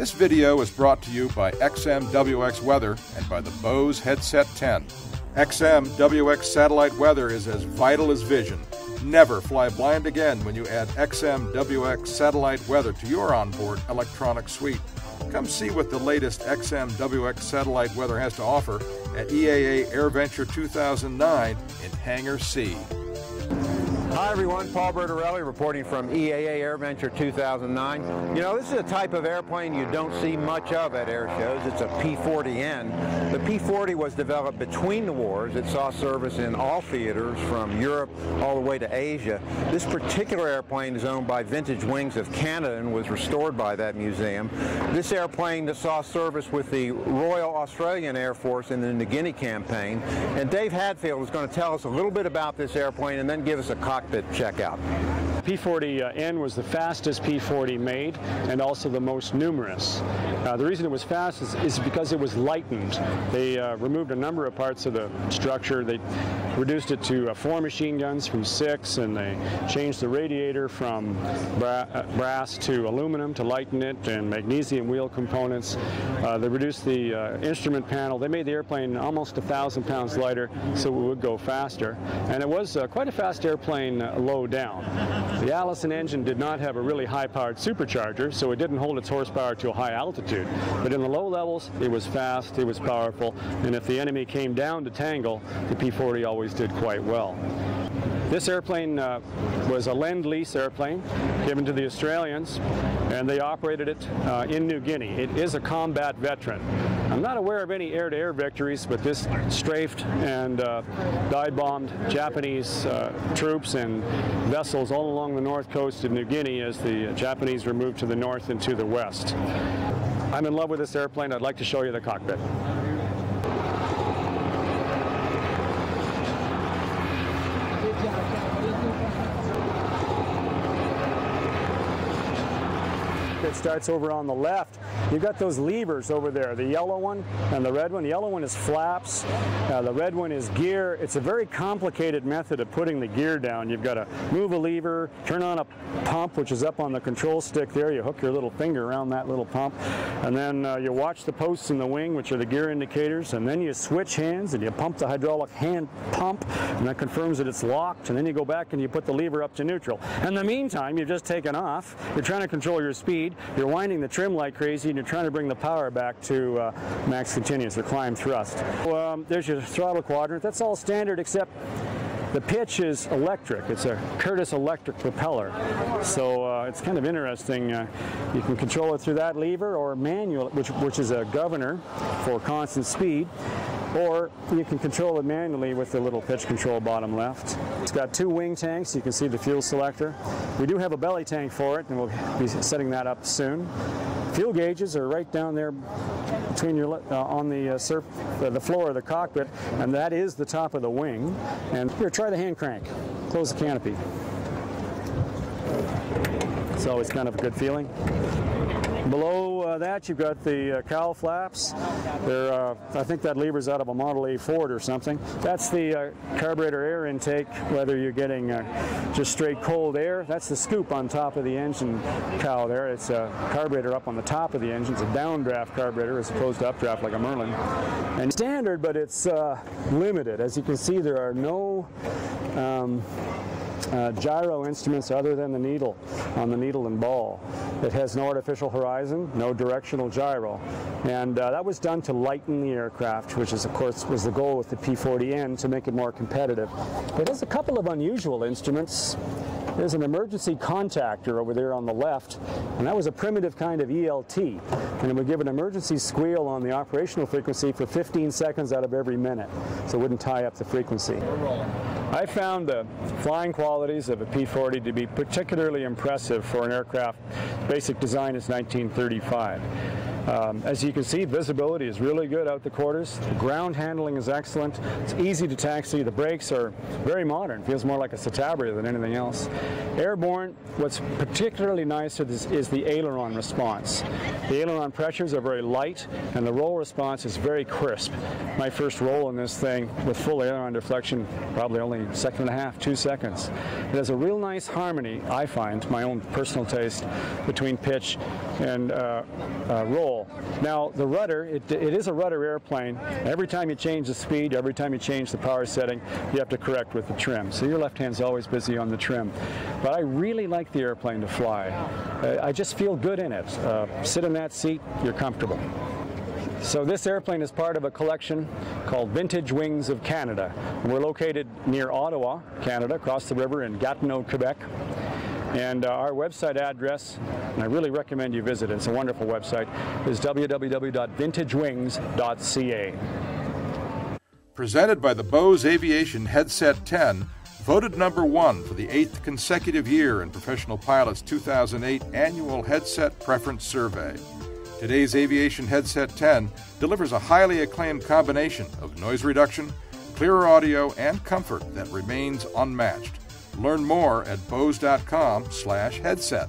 This video is brought to you by XMWX Weather and by the Bose Headset 10. XMWX Satellite Weather is as vital as vision. Never fly blind again when you add XMWX Satellite Weather to your onboard electronic suite. Come see what the latest XMWX Satellite Weather has to offer at EAA AirVenture 2009 in Hangar C. Hi everyone, Paul Bertorelli reporting from EAA AirVenture 2009. You know, this is a type of airplane you don't see much of at air shows. It's a P-40N. The P-40 was developed between the wars. It saw service in all theaters from Europe all the way to Asia. This particular airplane is owned by Vintage Wings of Canada and was restored by that museum. This airplane that saw service with the Royal Australian Air Force in the New Guinea campaign. And Dave Hadfield is going to tell us a little bit about this airplane and then give us a cockpit checkout. P-40N was the fastest P-40 made and also the most numerous. The reason it was fast is because it was lightened. They removed a number of parts of the structure. They reduced it to 4 machine guns from 6, and they changed the radiator from brass to aluminum to lighten it, and magnesium wheel components. They reduced the instrument panel. They made the airplane almost 1,000 pounds lighter so it would go faster. And it was quite a fast airplane low down. The Allison engine did not have a really high-powered supercharger, so it didn't hold its horsepower to a high altitude. But in the low levels, it was fast, it was powerful, and if the enemy came down to tangle, the P-40 always did quite well. This airplane was a Lend-Lease airplane given to the Australians, and they operated it in New Guinea. It is a combat veteran. I'm not aware of any air-to-air victories, but this strafed and dive-bombed Japanese troops and vessels all along the north coast of New Guinea as the Japanese were moved to the north and to the west. I'm in love with this airplane. I'd like to show you the cockpit. It starts over on the left. You've got those levers over there, the yellow one and the red one. The yellow one is flaps, the red one is gear. It's a very complicated method of putting the gear down. You've got to move a lever, turn on a pump, which is up on the control stick there. You hook your little finger around that little pump, and then you watch the posts in the wing, which are the gear indicators, and then you switch hands and you pump the hydraulic hand pump, and that confirms that it's locked, and then you go back and you put the lever up to neutral. In the meantime, you've just taken off. You're trying to control your speed. You're winding the trim like crazy, and you're trying to bring the power back to max continuous or climb thrust. There's your throttle quadrant. That's all standard except the pitch is electric. It's a Curtiss electric propeller. So it's kind of interesting. You can control it through that lever or manual, which is a governor for constant speed. Or you can control it manually with the little pitch control bottom left. It's got 2 wing tanks. You can see the fuel selector. We do have a belly tank for it, and we'll be setting that up soon. Fuel gauges are right down there between your on the floor of the cockpit, and that is the top of the wing. And here, try the hand crank. Close the canopy. It's always kind of a good feeling. Below that, you've got the cowl flaps. I think that lever's out of a Model A Ford or something. That's the carburetor air intake, whether you're getting just straight cold air. That's the scoop on top of the engine cowl there. It's a carburetor up on the top of the engine. It's a downdraft carburetor as opposed to updraft like a Merlin. And standard, but it's limited. As you can see, there are no gyro instruments other than the needle on the needle and ball. It has no artificial horizon, no directional gyro, and that was done to lighten the aircraft, which is, of course, was the goal with the P-40N, to make it more competitive. It has a couple of unusual instruments. There's an emergency contactor over there on the left, and that was a primitive kind of ELT, and it would give an emergency squeal on the operational frequency for 15 seconds out of every minute, so it wouldn't tie up the frequency. I found the flying qualities of a P-40 to be particularly impressive for an aircraft. Basic design is 1935. As you can see, visibility is really good out the quarters. The ground handling is excellent. It's easy to taxi. The brakes are very modern. Feels more like a Citabria than anything else. Airborne, what's particularly nice is the aileron response. The aileron pressures are very light, and the roll response is very crisp. My first roll in this thing with full aileron deflection, probably only a second and a half, 2 seconds. It has a real nice harmony, I find, my own personal taste, between pitch and roll. Now, the rudder, it is a rudder airplane. Every time you change the speed, every time you change the power setting, you have to correct with the trim. So your left hand's always busy on the trim. But I really like the airplane to fly. I just feel good in it. Sit in that seat, you're comfortable. So this airplane is part of a collection called Vintage Wings of Canada. We're located near Ottawa, Canada, across the river in Gatineau, Quebec. And our website address, and I really recommend you visit it, it's a wonderful website, is www.vintagewings.ca. Presented by the Bose Aviation Headset 10, voted #1 for the 8th consecutive year in Professional Pilot's 2008 Annual Headset Preference Survey. Today's Aviation Headset 10 delivers a highly acclaimed combination of noise reduction, clearer audio, and comfort that remains unmatched. Learn more at bose.com/headset.